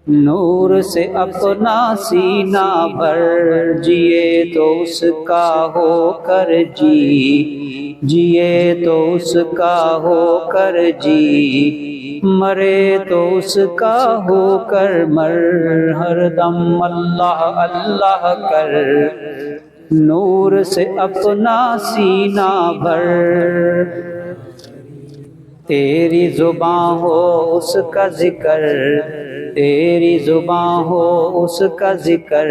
نور سے اپنا سینہ بھر، جیے تو اس کا ہو کر جی، جیے تو اس کا ہو کر جی، مرے تو اس کا ہو کر مر، ہر دم اللہ اللہ کر، نور سے اپنا سینہ بھر، تیری زباں ہو اس کا ذکر، تیری زباں ہو اس کا ذکر،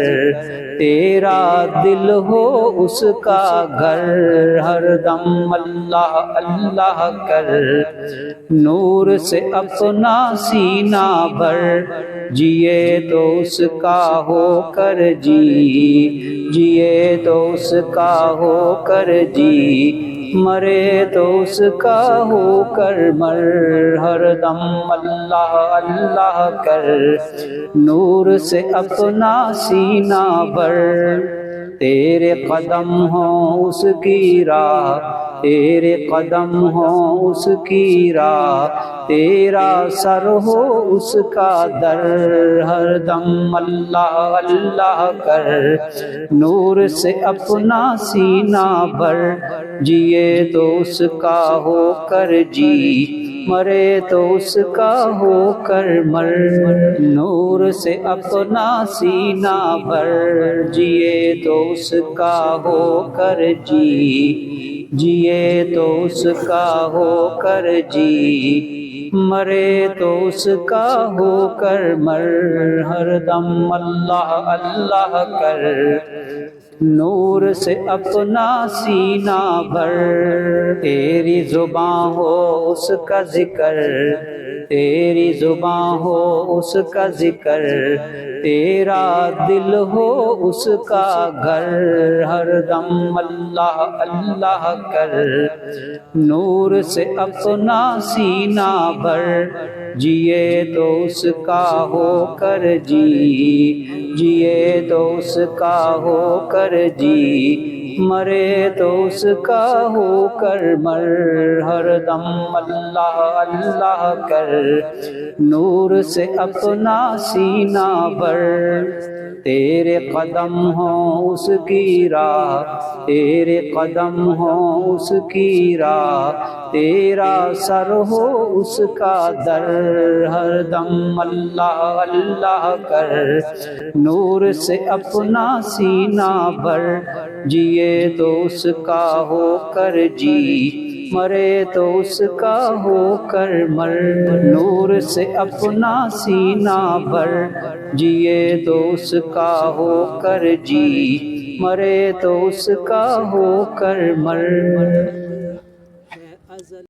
تیرا دل ہو اس کا گھر، ہر دم اللہ اللہ کر، نور سے اپنا سینہ بھر، جیے تو اس کا ہو کر جی، جیے تو اس کا ہو کر جی، مرے تو اس کا ہو کر مر، ہر دم اللہ اللہ کر، نور سے اپنا سینہ بھر، تیرے قدم ہوں اس کی راہ، تیرے قدم ہوں اس کی راہ، تیرا سر ہو اس کا در، ہر دم اللہ اللہ کر، نور سے اپنا سینہ بھر، جیے تو اس کا ہو کر جی، مرے تو اس کا ہو کر مر، نور سے اپنا سینہ بھر، جیے تو اس کا ہو کر جی، جیے تو اس کا ہو کر جی، مرے تو اس کا ہو کر مر، ہر دم اللہ اللہ کر، نور سے اپنا سینہ بھر، تیری زباں ہو اس کا ذکر، تیری زباں ہو اس کا ذکر، تیرا دل ہو اس کا گھر، ہر دم اللہ اللہ کر، نور سے اپنا سینہ بھر، جیے تو اس کا ہو کر جی، جیے تو اس کا ہو کر جی، مرے تو اس کا ہو کر مر، ہر دم اللہ اللہ کر، نور سے اپنا سینہ بھر، تیرے قدم ہوں اس کی راہ، تیرے قدم ہوں اس کی راہ، تیرا سر ہو اس کا در، ہر دم اللہ اللہ کر، نور سے اپنا سینہ بھر، جیے تو اس کا ہو کر جی، مرے تو اس کا ہو کر مر، نور سے اپنا سینہ بھر، جیے تو اس کا ہو کر جی، مرے تو اس کا ہو کر مر۔